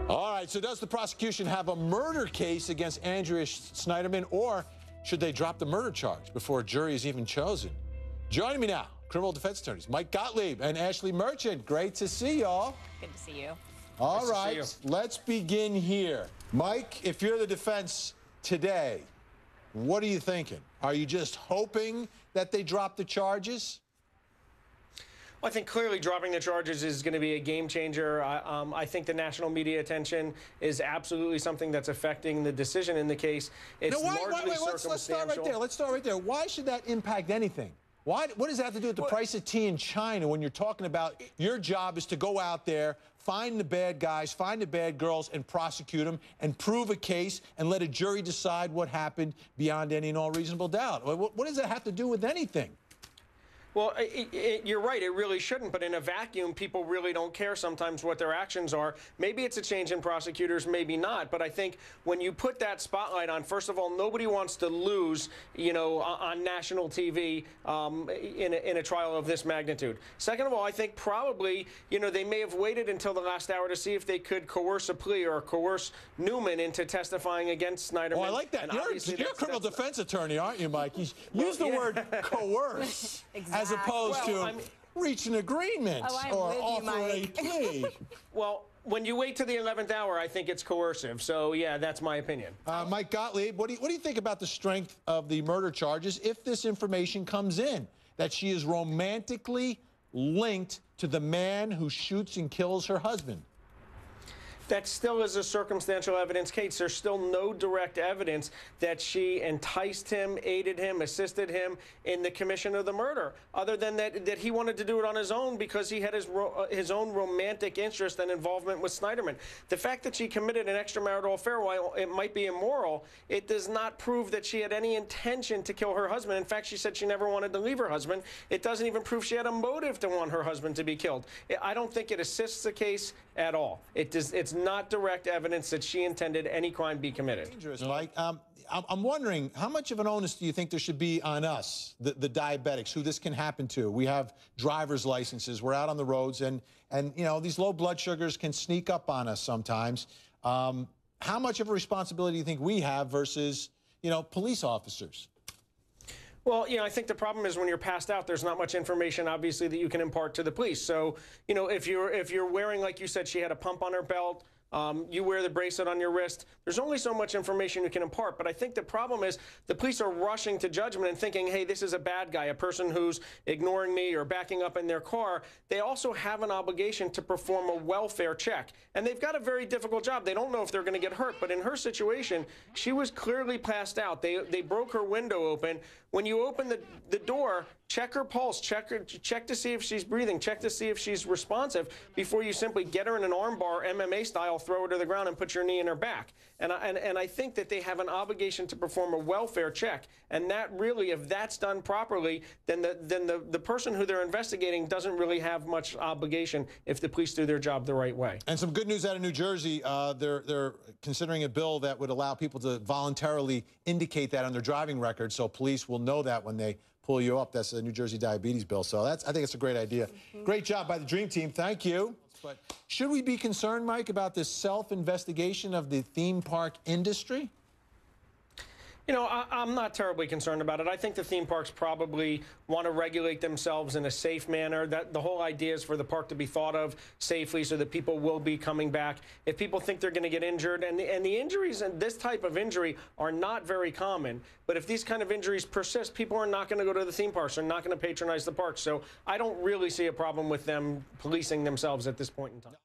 All right, so does the prosecution have a murder case against Andrea Snyderman, or should they drop the murder charge before a jury is even chosen? Joining me now, criminal defense attorneys Mike Gottlieb and Ashley Merchant. Great to see y'all. Good to see you. All right, let's begin here. Mike, if you're the defense today, what are you thinking? Are you just hoping that they drop the charges? Well, I think clearly dropping the charges is going to be a game changer. I think the national media attention is absolutely something that's affecting the decision in the case. It's largely circumstantial. Let's start right there. Let's start right there. Why should that impact anything? What does that have to do with the price of tea in China when you're talking about your job is to go out there, find the bad guys, find the bad girls, and prosecute them and prove a case and let a jury decide what happened beyond any and all reasonable doubt? What does that have to do with anything? Well, you're right, it really shouldn't, but in a vacuum, people really don't care sometimes what their actions are. Maybe it's a change in prosecutors, maybe not, but I think when you put that spotlight on, first of all, nobody wants to lose, on national TV in a trial of this magnitude. Second of all, I think probably, they may have waited until the last hour to see if they could coerce a plea or coerce Newman into testifying against Snyderman. Oh, I like that. You're a criminal defense attorney, aren't you, Mike? Use the word coerce. Exactly. As opposed to reach an agreement or offer a plea. Well, when you wait to the 11th hour, I think it's coercive. So, yeah, that's my opinion. Mike Gottlieb, what do you think about the strength of the murder charges if this information comes in, that she is romantically linked to the man who shoots and kills her husband? That still is a circumstantial evidence case. There's still no direct evidence that she enticed him, aided him, assisted him in the commission of the murder, other than that he wanted to do it on his own because he had his own romantic interest and involvement with Snyderman. The fact that she committed an extramarital affair, while it might be immoral, it does not prove that she had any intention to kill her husband. In fact, she said she never wanted to leave her husband. It doesn't even prove she had a motive to want her husband to be killed. I don't think it assists the case at all. It's not direct evidence that she intended any crime be committed. Dangerous, Mike. I'm wondering, how much of an onus do you think there should be on us, the diabetics, who this can happen to? We have driver's licenses. We're out on the roads, and these low blood sugars can sneak up on us sometimes. How much of a responsibility do you think we have versus, police officers? Well, I think the problem is when you're passed out, there's not much information, obviously, that you can impart to the police. So, if you're wearing, like you said, she had a pump on her belt, you wear the bracelet on your wrist, there's only so much information you can impart. But I think the problem is the police are rushing to judgment and thinking, hey, this is a bad guy, a person who's ignoring me or backing up in their car. They also have an obligation to perform a welfare check. And they've got a very difficult job. They don't know if they're going to get hurt. But in her situation, she was clearly passed out. They broke her window open. When you open the door, check her pulse, check to see if she's breathing, check to see if she's responsive before you simply get her in an armbar, MMA style, throw her to the ground and put your knee in her back. And I think that they have an obligation to perform a welfare check. And that really, if that's done properly, then the person who they're investigating doesn't really have much obligation if the police do their job the right way. And some good news out of New Jersey. They're considering a bill that would allow people to voluntarily indicate that on their driving record, so police will know that when they pull you up. That's a New Jersey diabetes bill. So I think it's a great idea. Great job by the Dream Team. Thank you. But should we be concerned, Mike, about this self-investigation of the theme park industry? I'm not terribly concerned about it. I think the theme parks probably want to regulate themselves in a safe manner. That the whole idea is for the park to be thought of safely so that people will be coming back. If people think they're going to get injured, and the injuries and this type of injury are not very common, but if these kind of injuries persist, people are not going to go to the theme parks. They're not going to patronize the parks. So I don't really see a problem with them policing themselves at this point in time.